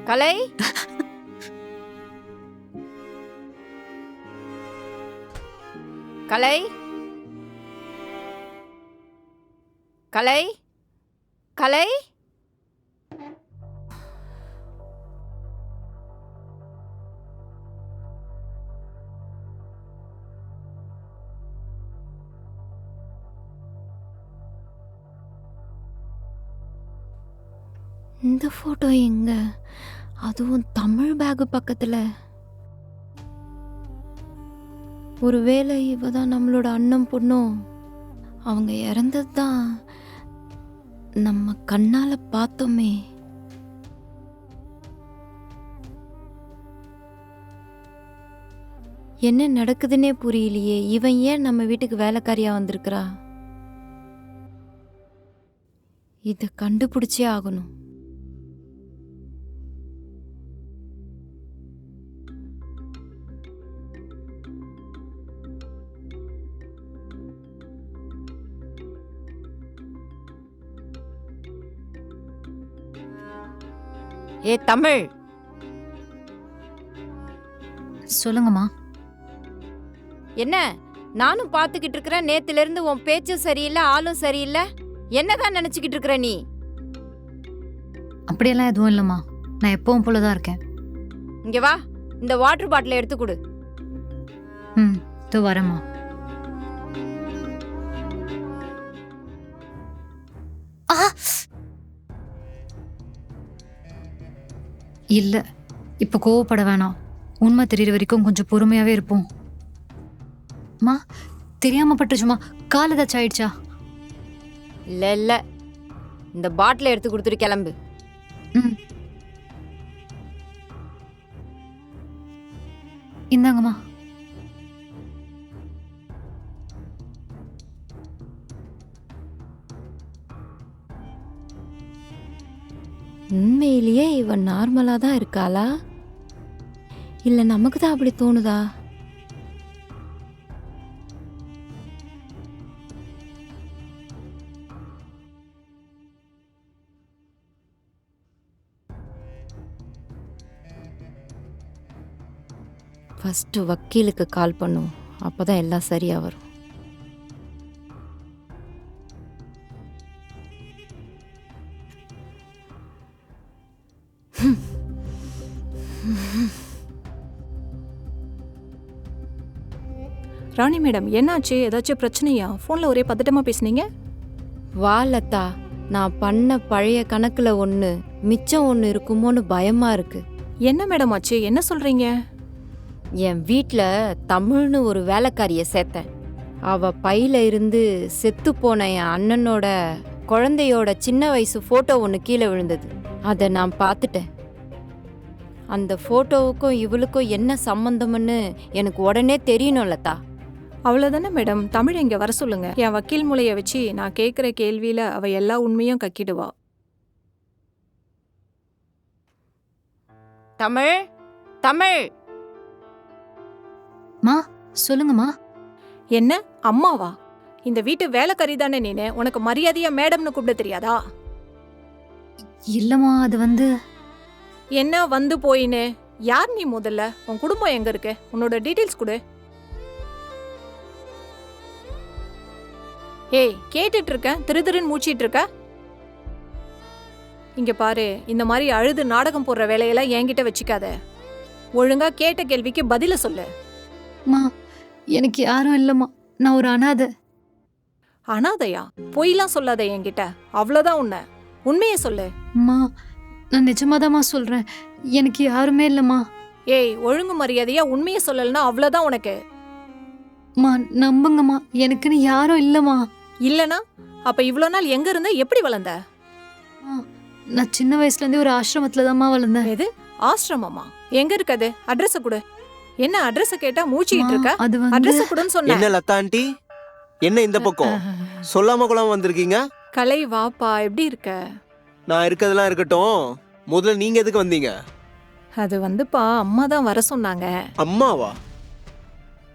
கலை கலை கலை கலை இந்த போட்டோ எங்க? அதுவும் தமிழ் பேக் பக்கத்துல. ஒருவேளை இவ தான் நம்மளோட அண்ணன் பொண்ணும். அவங்க இறந்தது தான் நம்ம கண்ணால பார்த்தோமே. என்ன நடக்குதுன்னே புரியலையே. இவன் ஏன் நம்ம வீட்டுக்கு வேலைக்காரியா வந்திருக்கிறா? இத கண்டுபிடிச்சே ஆகணும். ஏ தமிழ், சொல்லுங்கம்மா. என்ன நானும் பார்த்துக்கிட்டு இருக்கிறேன். நேத்துல இருந்து உன் பேச்சும் சரியில்லை, ஆளும் சரியில்லை. என்னதான் நினைச்சுக்கிட்டு இருக்கிற நீ? அப்படியெல்லாம் எதுவும் இல்லைம்மா, நான் எப்பவும் போலதான் இருக்கேன். இங்க வா, இந்த வாட்டர் பாட்டிலை எடுத்து கொடு. இதோ வரேம்மா. இல்ல, இப்ப கோவப்பட வேணாம். உண்மை தெரியற வரைக்கும் கொஞ்சம் பொறுமையாவே இருப்போம். மா, தெரியாம பட்டுச்சுமா. கால் ஏதாச்சும் ஆயிடுச்சா? இல்ல இல்ல, இந்த பாட்டிலை எடுத்து கொடுத்துட்டு கிளம்பு. இந்தாங்கம்மா. உண்மையிலேயே இவன் நார்மலா தான் இருக்காளா, இல்ல நமக்கு தான் அப்படி தோணுதா? ஃபர்ஸ்ட் வக்கீலுக்கு கால் பண்ணும், அப்பதான் எல்லாம் சரியா வரும். ராணி மேடம், என்னாச்சு? ஏதாச்சும் பிரச்சனையா? ஃபோன்ல ஒரே பதட்டமா பேசுனீங்க. வா லதா, நான் பண்ண பழைய கணக்குல ஒன்று மிச்சம் ஒன்று இருக்குமோன்னு பயமா இருக்கு. என்ன மேடம் ஆச்சு? என்ன சொல்றீங்க? என் வீட்டில் தமிழ்னு ஒரு வேலைக்காரியை சேர்த்தேன். அவ பையில இருந்து செத்து போன என் அண்ணனோட குழந்தையோட சின்ன வயசு ஃபோட்டோ ஒன்று கீழே விழுந்தது. அதை நான் பார்த்துட்டேன். அந்த ஃபோட்டோவுக்கும் இவளுக்கும் என்ன சம்பந்தம்னு எனக்கு உடனே தெரியணும் லதா. அவ்வளவுதானே மேடம். தமிழ் இங்க வர சொல்லுங்க. என் வக்கீல் மூளைய வச்சு நான் கேட்குற கேள்வியில அவ எல்லா உண்மையும் கக்கிடுவா. தமிழ், தமிழ். மா, சொல்லுங்கம்மா. என்ன அம்மாவா? இந்த வீட்டு வேலைக்காரி தானே நீனு. உனக்கு மரியாதையா மேடம்னு கூப்பிட தெரியாதா? இல்லம்மா, அது வந்து என்ன வந்து போயின்னு? யார் நீ? முதல்ல உன் குடும்பம் எங்க இருக்கு? உன்னோட டீடைல்ஸ் கொடு. ஏய், கேட்டுட்டு இருக்கேன், திருன்னு மூச்சிட்டு இருக்க. இங்க பாரு, இந்த மாதிரி அழுது நாடகம் போடுற வேலையெல்லாம் என்கிட்ட வச்சுக்காத. ஒழுங்கா கேட்ட கேள்விக்கு பதில சொல்லு. மா, எனக்கு யாரும் இல்லம்மா, நான் ஒரு அனாதை. அனாதையா? பொய்லாம் சொல்லாத என்கிட்ட. அவ்வளவுதான் உன்னை. உண்மையை சொல்லு. மா, நான் நிஜமாதாம்மா சொல்றேன், எனக்கு யாருமே இல்லம்மா. ஏய், ஒழுங்கு மரியாதையா உண்மையை சொல்லலன்னா அவ்வளவுதான் உனக்கு. மா, நம்புங்கம்மா, எனக்குன்னு யாரும் இல்லம்மா. இல்லனா அப்ப இவ்வளோ நாள் எங்க இருந்த? எப்படி வளர்ந்த? நான் சின்ன வயசுல இருந்தே ஒரு ஆசிரமத்துல தான்மா வளர்ந்தேன். எது ஆசிரமமா? எங்க இருக்கது? அட்ரஸ் கொடு. என்ன அட்ரஸ் கேட்டா மூச்சிட்டு இருக்க? அது வந்து அட்ரஸ் கொடுன்னு சொன்னேன். என்ன லதா ஆண்டி, என்ன இந்த பக்கம் சொல்லாம கொள்ளாம வந்திருக்கீங்க? கலை, வாப்பா, எப்படி இருக்க? நான் இருக்கதெல்லாம் இருக்கட்டும், முதல்ல நீங்க எதுக்கு வந்தீங்க? அது வந்துப்பா, அம்மா தான் வர சொன்னாங்க. அம்மாவா?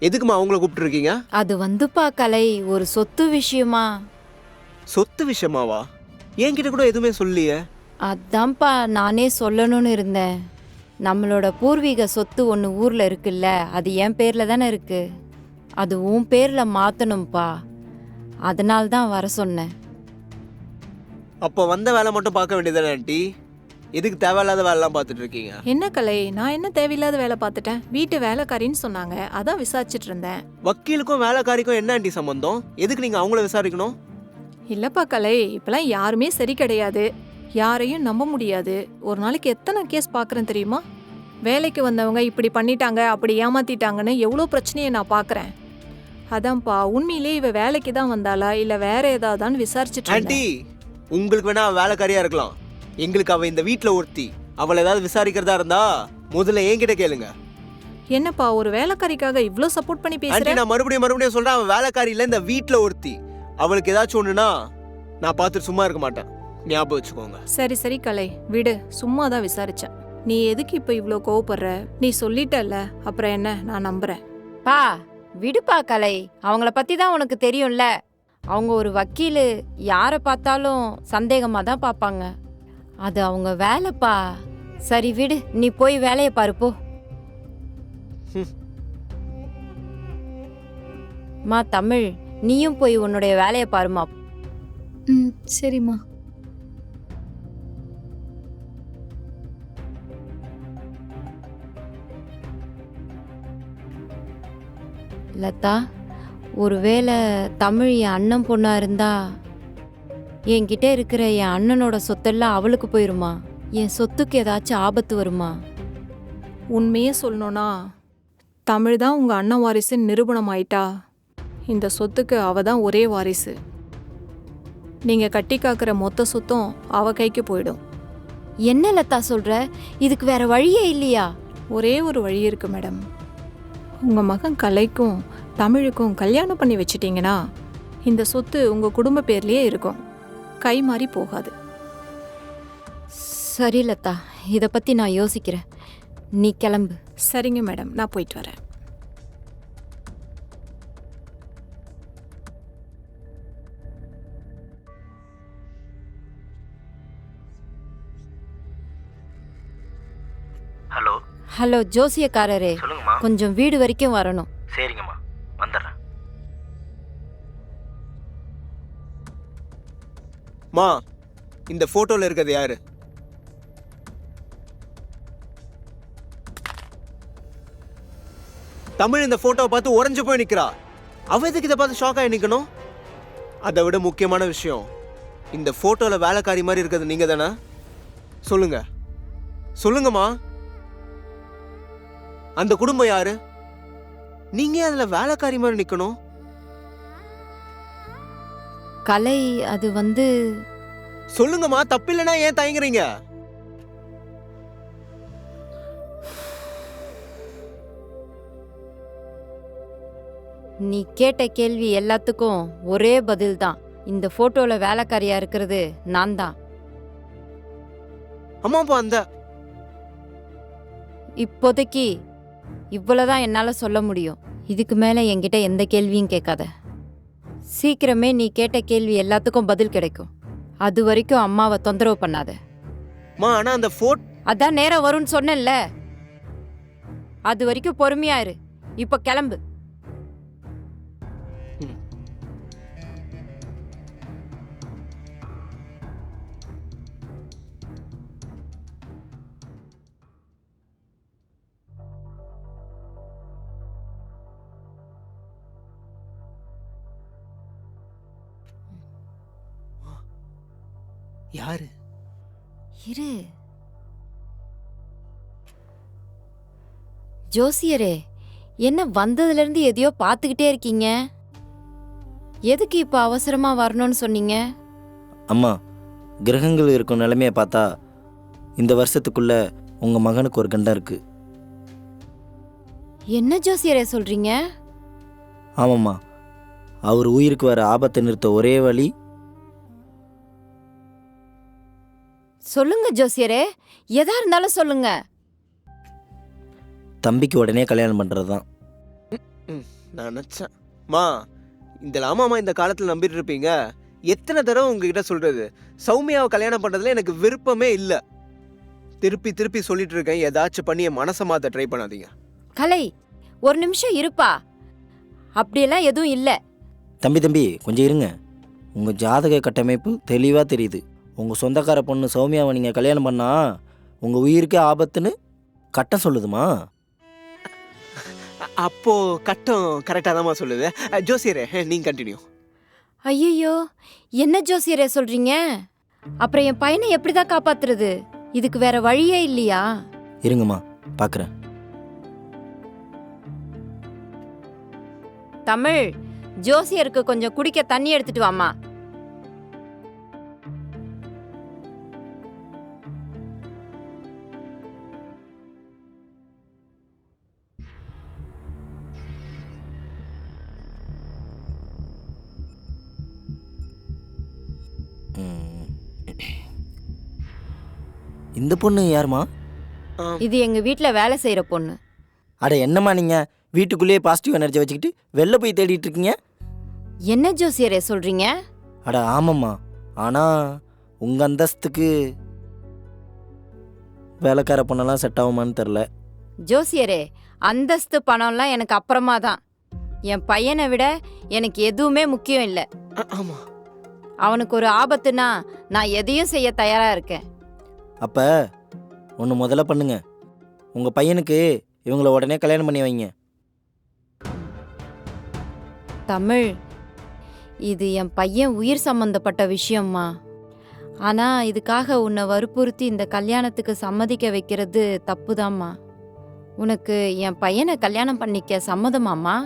எதுக்குமா அவங்கள கூப்பிட்டு இருக்கீங்க? அது வந்துப்பா கலை, ஒரு சொத்து விஷயமா. சொத்து விஷயமாவா? என்கிட்ட கூட எதுவுமே சொல்லியே. அதான்ப்பா நானே சொல்லணும்னு இருந்தேன். நம்மளோட பூர்வீக சொத்து ஒன்று ஊரில் இருக்குல்ல, அது என் பேரில் தானே இருக்கு. அது உன் பேரில் மாற்றணும்ப்பா. அதனால தான் வர சொன்னேன். அப்போ வந்த வேலை மட்டும் பார்க்க வேண்டியதானே ஆண்டி? எதுக்கு தேவையில்லாத வேலைலாம் பார்த்துட்டு இருக்கீங்க? என்ன கலை, நான் என்ன தேவையில்லாத வேலை பார்த்துட்டேன்? வீட்டு வேலைக்காரின்னு சொன்னாங்க, அதான் விசாரிச்சுட்டு இருந்தேன். வக்கீலுக்கும் வேலைக்காரிக்கும் என்ன ஆண்டி சம்பந்தம்? எதுக்கு நீங்கள் அவங்கள விசாரிக்கணும்? இல்லப்பா கலை, இப்பெல்லாம் யாருமே சரி கிடையாது, யாரையும் நம்ப முடியாது. ஒரு நாளைக்கு எத்தனை கேஸ் பார்க்குறேன் தெரியுமா? வேலைக்கு வந்தவங்க இப்படி பண்ணிட்டாங்க, அப்படி ஏமாத்திட்டாங்கன்னு எவ்வளோ பிரச்சனையை நான் பார்க்குறேன். அதான்ப்பா, உண்மையிலே இவ வேலைக்கு தான் வந்தாளா இல்லை வேற ஏதாவதான்னு விசாரிச்சுட்டு ஆண்டி, இருந்தேன். உங்களுக்கு வேணா அவ வேலைக்காரியா இருக்கலாம், எங்களுக்கு அவ இந்த வீட்டில் ஒருத்தி. அவளை ஏதாவது விசாரிக்கிறதா இருந்தா முதல்ல என்கிட்ட கேளுங்க. என்னப்பா ஒரு வேலைக்காரிக்காக இவ்ளோ சப்போர்ட் பண்ணி ஆண்டி, பேசுறேன்? நான் மறுபடியும் சொல்றேன், அவன் வேலைக்காரி இல்ல, இந்த வீட்டில் ஒருத்தி. அவளுக்கு ஏதாச்சும் ஒண்ணுனா நான் பார்த்துட்டு சும்மா இருக்க மாட்டேன், ஞாபகம் வச்சுக்கோங்க. சரி சரி கலை, விடு, சும்மா தான் விசாரிச்சேன். நீ எதுக்கு இப்போ இவ்ளோ கோவப்படுற? நீ சொல்லிட்டல்ல, அப்புறம் என்ன, நான் நம்புறேன். பா விடுப்பா கலை, அவங்கள பற்றி தான் உனக்கு தெரியும்ல. அவங்க ஒரு வக்கீலு, யாரை பார்த்தாலும் சந்தேகமாக தான் பார்ப்பாங்க. அது அவங்க வேலைப்பா. சரி விடு, நீ போய் வேலையை பாரு போ. மா தமிழ், நீயும் போய் உன்னுடைய வேலையை பாருமா. ம் சரிம்மா. லதா, ஒருவேளை தமிழ் என் அண்ணன் பொண்ணா இருந்தா என்கிட்ட இருக்கிற என் அண்ணனோட சொத்தெல்லாம் அவளுக்கு போயிருமா? என் சொத்துக்கு ஏதாச்சும் ஆபத்து வருமா? உண்மையே சொல்லணும்னா, தமிழ் தான் உங்க அண்ணன் வாரிசுன்னு நிரூபணம் ஆயிட்டா இந்த சொத்துக்கு அவ தான் ஒரே வாரிசு. நீங்க கட்டி காக்கிற மொத்த சொத்தும் அவ கைக்கு போயிடும். என்ன லதா சொல்ற? இதுக்கு வேற வழியே இல்லையா? ஒரே ஒரு வழி இருக்கு மேடம். உங்க மகன் கலைக்கும் தமிழுக்கும் கல்யாணம் பண்ணி வச்சிட்டீங்கன்னா இந்த சொத்து உங்க குடும்ப பேர்லயே இருக்கும், கை மாறி போகாது. சரி லதா, இதை பத்தி நான் யோசிக்கிறேன். நீ கிளம்பு. சரிங்க மேடம், நான் போயிட்டு வரேன். ஹலோ. ஹலோ ஜோசியக்காரரே, சொல்லுங்கம்மா. கொஞ்சம் வீடு வரைக்கும் வரணும். சரிங்கம்மா, வந்துடுறேன். மா, இந்த போட்டோல இருக்கிறது யாரு? தமிழ் இந்த போட்டோவை பார்த்து உறைஞ்சு போய் நிக்கிறா. அவ எதுக்கு இதை பார்த்து ஷாக் ஆகி நிக்கணும்? அதை விட முக்கியமான விஷயம், இந்த போட்டோல வேலைக்காரி மாதிரி இருக்கிறது நீங்க தானே? சொல்லுங்க சொல்லுங்கம்மா, அந்த குடும்பம் யாரு? நீங்க ஏன் அதுல வேலைக்காரி மாதிரி நிக்கணும்? கலை, அது வந்து சொல்லுங்கம்மா, தப்பில்லைன்னா ஏன் தயங்குறீங்க? நீ கேட்ட கேள்வி எல்லாத்துக்கும் ஒரே பதில் தான். இந்த போட்டோல வேலைக்காரியா இருக்கிறது நான் தான். அம்மாப்பா, அந்த இப்போதைக்கு இவ்வளவுதான் என்னால சொல்ல முடியும். இதுக்கு மேல என்கிட்ட எந்த கேள்வியும் கேட்காத. சீக்கிரமே நீ கேட்ட கேள்வி எல்லாத்துக்கும் பதில் கிடைக்கும். அது வரைக்கும் அம்மாவை தொந்தரவு பண்ணாத. ஆனா அந்த அதான் நேரம் வரும்னு சொன்னேன்ல, அது வரைக்கும் பொறுமையா இரு. இப்ப கிளம்பு. யாரு? இரு. ஜோசியரே, என்ன வந்ததுல இருந்து எதையோ பார்த்துக்கிட்டே இருக்கீங்க? எதுக்கு இப்ப அவசரமா வரணும்னு சொன்னீங்க? அம்மா, கிரகங்கள் இருக்கும் நிலைமையை பார்த்தா இந்த வருஷத்துக்குள்ள உங்க மகனுக்கு ஒரு கண்டம் இருக்கு. என்ன ஜோசியரே சொல்றீங்க? ஆமாம்மா, அவர் உயிருக்கு வர ஆபத்தை நிறுத்த ஒரே வழி. சொல்லுங்க ஜோசியரே, எதா இருந்தாலும் சொல்லுங்க. தம்பிக்கு உடனே கல்யாணம் பண்றது தான். நான் நினைச்சேன். மா, இந்த லாமாமா இந்த காலத்துல நம்பிட்டு இருப்பீங்க. எத்தனை தடவை உங்ககிட்ட சொல்றது, சௌமியாவை கல்யாணம் பண்றதுல எனக்கு விருப்பமே இல்லை. திருப்பி திருப்பி சொல்லிட்டு இருக்கேன், ஏதாச்சும் பண்ணி என் மனசை மாத்த ட்ரை பண்ணாதீங்க. கலை, ஒரு நிமிஷம் இருப்பா. அப்படியெல்லாம் எதுவும் இல்லை. தம்பி கொஞ்சம் இருங்க. உங்கள் ஜாதக கட்டமைப்பு தெளிவாக தெரியுது. உங்கள் சொந்தக்கார பொண்ணு சௌமியாவை நீங்கள் கல்யாணம் பண்ணா உங்கள் உயிருக்கே ஆபத்துன்னு கட்டம் சொல்லுதுமா? அப்போ கட்டம் கரெக்டாக தான்மா சொல்லுது. ஜோசியரே, நீங்க கண்டினியூ. ஐயோ, என்ன ஜோசியரே சொல்றீங்க? அப்புறம் என் பையனை எப்படிதான் காப்பாத்துறது? இதுக்கு வேற வழியே இல்லையா? இருங்கம்மா, பார்க்குறேன். தமிழ், ஜோசியருக்கு கொஞ்சம் குடிக்க தண்ணி எடுத்துட்டு வாமா. இந்த பொண்ணு யாருமா? இது எங்க வீட்ல வேலை செய்யற பொண்ணு. அட என்னம்மா நீங்கள் வீட்டுக்குள்ளேயே பாசிட்டிவ் எனர்ஜி வச்சுக்கிட்டு வெளில போய் தேடிட்டு இருக்கீங்க? என்ன ஜோசியரே சொல்றீங்க? அட ஆமாம்மா, ஆனால் உங்கள் அந்தஸ்துக்கு வேலைக்கார பொண்ணெல்லாம் செட் ஆகுமான்னு தெரில. ஜோசியரே, அந்தஸ்து பணம்லாம் எனக்கு அப்புறமா தான். என் பையனை விட எனக்கு எதுவுமே முக்கியம் இல்லை. ஆமா, அவனுக்கு ஒரு ஆபத்துனா நான் எதையும் செய்ய தயாரா இருக்கேன். அப்போ ஒன்று முதல்ல பண்ணுங்க, உங்கள் பையனுக்கு இவங்கள உடனே கல்யாணம் பண்ணி வைங்க. தமிழ், இது என் பையன் உயிர் சம்பந்தப்பட்ட விஷயம்மா. ஆனா இதுக்காக உன்னை வற்புறுத்தி இந்த கல்யாணத்துக்கு சம்மதிக்க வைக்கிறது தப்புதாம்மா. உனக்கு என் பையனை கல்யாணம் பண்ணிக்க சம்மதமாம்மா?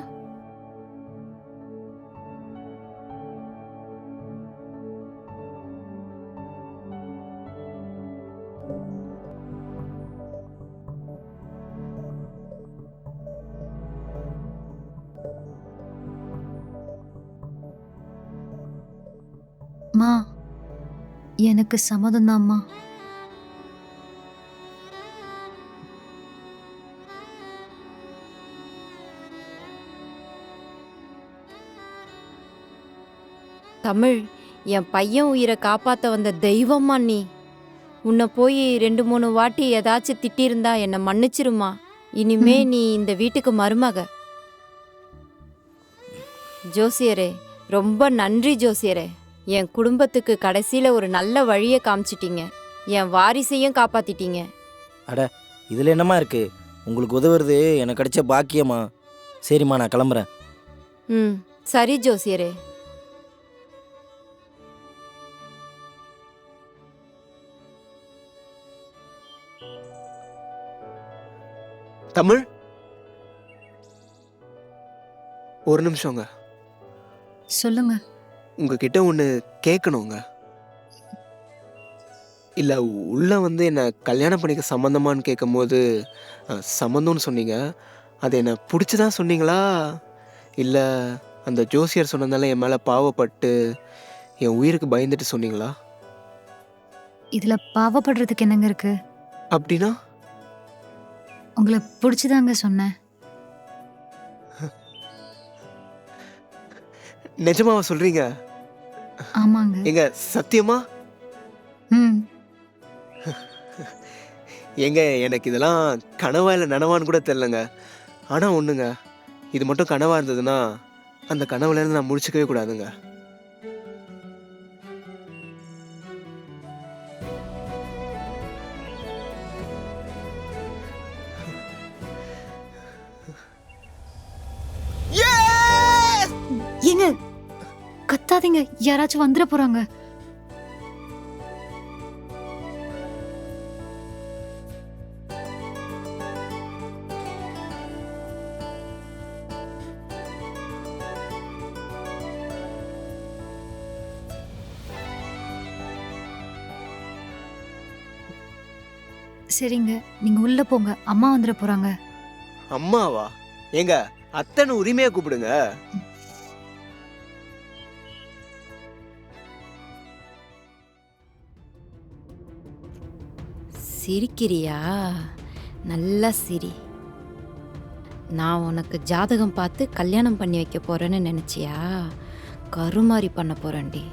மா, எனக்கு சம்மதம்தாம்மா. தமிழ், என் பையன் உயிரை காப்பாத்த வந்த தெய்வம்மா நீ. உன்னை போய் 2-3 வாட்டி ஏதாச்சும் திட்டியிருந்தா என்னை மன்னிச்சிருமா. இனிமே நீ இந்த வீட்டுக்கு மருமக. ஜோசியரே, ரொம்ப நன்றி ஜோசியரே. என் குடும்பத்துக்கு கடைசியில ஒரு நல்ல வழியை காமிச்சிட்டீங்க. என் வாரிசையும் காப்பாத்திட்டீங்க. அட இதில் என்னம்மா இருக்குது? உங்களுக்கு உதவுறது எனக்கு கிடைச்ச பாக்கியம்மா. சரிம்மா, நான் கிளம்புறேன். ம், சரி ஜோசியரே. தமிழ், ஒரு நிமிஷங்க. சொல்லுங்க. உங்ககிட்ட ஒன்று கேட்கணுங்க. இல்லை, உள்ள வந்து என்னை கல்யாணம் பண்ணிக்க சம்மந்தமான்னு கேட்கும்போது சம்மந்தம்னு சொன்னீங்க. அது என்னை பிடிச்சிதான் சொன்னீங்களா, இல்லை அந்த ஜோசியர் சொன்னதால என் மேலே பாவப்பட்டு என் உயிருக்கு பயந்துட்டு சொன்னீங்களா? இதுல பாவப்படுறதுக்கு என்னங்க இருக்கு? அப்படின்னா உங்களை பிடிச்சுதாங்க சொன்னேன். நிஜமாவா சொல்றீங்க? ஆமாங்க. எங்க சத்தியமா? ம். எங்க எனக்கு இதெல்லாம் கனவா இல்லை நனவான்னு கூட தெரிலங்க. ஆனால் ஒன்றுங்க, இது மட்டும் கனவா இருந்ததுன்னா அந்த கனவுலேருந்து நான் முடிச்சுக்கவே கூடாதுங்க. ஏங்க கத்தாதீங்க, யாராச்சும் வந்துட போறாங்க. சரிங்க, நீங்க உள்ள போங்க, அம்மா வந்துட போறாங்க. அம்மாவா? ஏங்க அத்தனை உரிமையா கூப்பிடுங்க. சிரிக்கிறியா? நல்லா சிரி. நான் உனக்கு ஜாதகம் பார்த்து கல்யாணம் பண்ணி வைக்க போறேன்னு நினைச்சியா? கருமாரி பண்ண போறேன்டி.